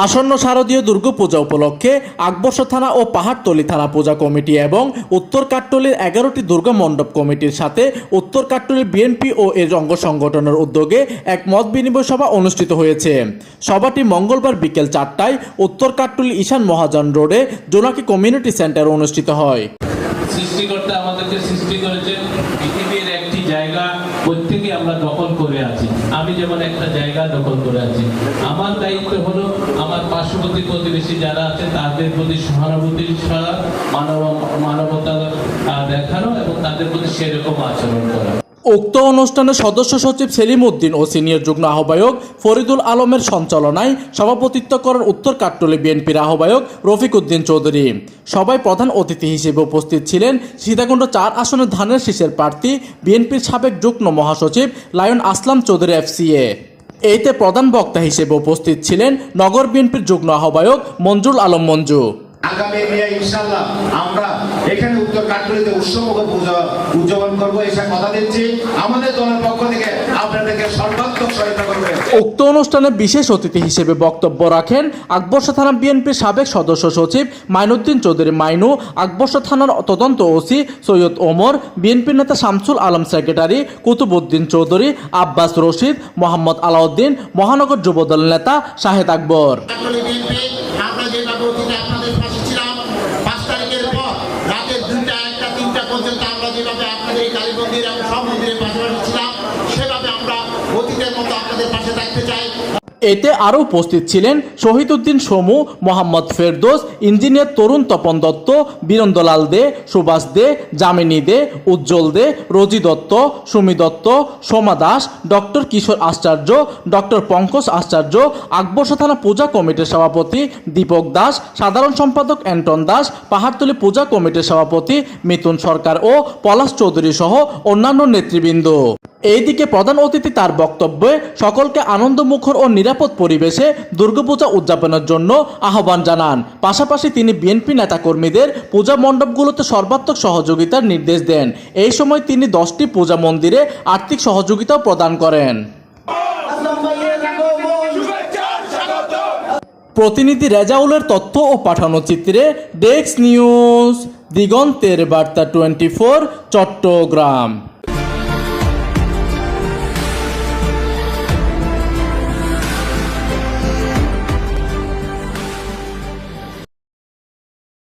আসন্ন শারদীয় দুর্গাপূজা উপলক্ষে আকবর্ষ থানা ও পাহাড়তলী থানা পূজা কমিটি এবং উত্তর কাট্টলীর 11টি দুর্গা মণ্ডপ কমিটির সাথে উত্তর কাট্টলী বিএনপি ও এর অঙ্গ সংগঠনের উদ্যোগে এক মত বিনিময় সভা অনুষ্ঠিত হয়েছে। সভাটি মঙ্গলবার বিকেল 4টায় উত্তর কাট্টলী ঈশান মহাজন রোডে জোনাকি কমিউনিটি সেন্টারে অনুষ্ঠিত হয়। সৃষ্টিকর্তা আমাদেরকে সৃষ্টি করেছেন, পৃথিবীর একটি জায়গা প্রত্যেকে আমরা দখল করে আছি। আমি যেমন একটা জায়গা দখল করে আছি, আমার দায়িত্ব হলো আমার পার্শ্ববর্তী প্রতিবেশী যারা আছে তাদের প্রতি সহানুভূতি ছাড়া মানবতা দেখানো এবং তাদের প্রতি সেরকম আচরণ করা। উক্ত অনুষ্ঠানে সদস্য সচিব সেলিম উদ্দিন ও সিনিয়র যুগ্ম আহ্বায়ক ফরিদুল আলমের সঞ্চালনায় সভাপতিত্ব করেন উত্তর কাট্টলী বিএনপির আহ্বায়ক রফিক উদ্দিন চৌধুরী। সভায় প্রধান অতিথি হিসেবে উপস্থিত ছিলেন সীতাকুণ্ড 4 আসনের ধানের শীষের প্রার্থী বিএনপির সাবেক যুগ্ম মহাসচিব লায়ন আসলাম চৌধুরী FCA। এতে প্রধান বক্তা হিসেবে উপস্থিত ছিলেন নগর বিএনপির যুগ্ম আহ্বায়ক মঞ্জুর আলম মঞ্জু। আগামী মে ইনশাআল্লাহ আমরা এখানে উত্তর কাট্টলীতে উৎসবমুখর পূজা উদযাপন করব, এসব কথা দিচ্ছি। আমাদের দলের পক্ষ থেকে আপনাদেরকে সর্বাত্মক সহায়তা করবে। উক্ত অনুষ্ঠানে বিশেষ অতিথি হিসেবে বক্তব্য রাখেন আকবর্ষ থানা বিএনপির সাবেক সদস্য সচিব মাইনুদ্দিন চৌধুরী মাইনু, আকবর্ষ থানার তদন্ত ওসি সৈয়দ ওমর, বিএনপি নেতা শামসুল আলম সেক্রেটারি কুতুবউদ্দিন চৌধুরী, আব্বাস রশিদ, মোহাম্মদ আলাউদ্দিন, মহানগর যুবদল নেতা শাহেদ আকবর। পর্যন্ত আমরা যেভাবে আপনাদের এই কালী মন্দির এবং সব মন্দিরের পাশাপাশি ছিলাম, সেভাবে আমরা অতীতের মতো আপনাদের পাশে থাকতে চাই। এতে আরও উপস্থিত ছিলেন শহীদ উদ্দিন সমু, মোহাম্মদ ফেরদৌস, ইঞ্জিনিয়ার তরুণ তপন দত্ত, বীরেন্দ্রলাল দে, সুভাষ দে, যামিনী দে, উজ্জ্বল দে, রোজি দত্ত, সুমি দত্ত, সোমা দাস, ডক্টর কিশোর আচার্য, ডক্টর পঙ্কজ আচার্য, আকবর্ষ থানা পূজা কমিটির সভাপতি দীপক দাস, সাধারণ সম্পাদক অ্যান্টন দাস, পাহাড়তলী পূজা কমিটির সভাপতি মিথুন সরকার ও পলাশ চৌধুরী সহ অন্যান্য নেতৃবৃন্দ। এইদিকে প্রধান অতিথি তার বক্তব্যে সকলকে আনন্দমুখর ও নিরাপদ পরিবেশে দুর্গাপূজা উদযাপনের জন্য আহ্বান জানান। পাশাপাশি তিনি বিএনপি নেতাকর্মীদের পূজা মণ্ডপগুলোতে সর্বাত্মক সহযোগিতার নির্দেশ দেন। এই সময় তিনি 10টি পূজা মন্দিরে আর্থিক সহযোগিতাও প্রদান করেন। প্রতিনিধি রেজাউলের তথ্য ও পাঠানো চিত্রে ডেস্ক নিউজ, দিগন্তের বার্তা 24, চট্টগ্রাম।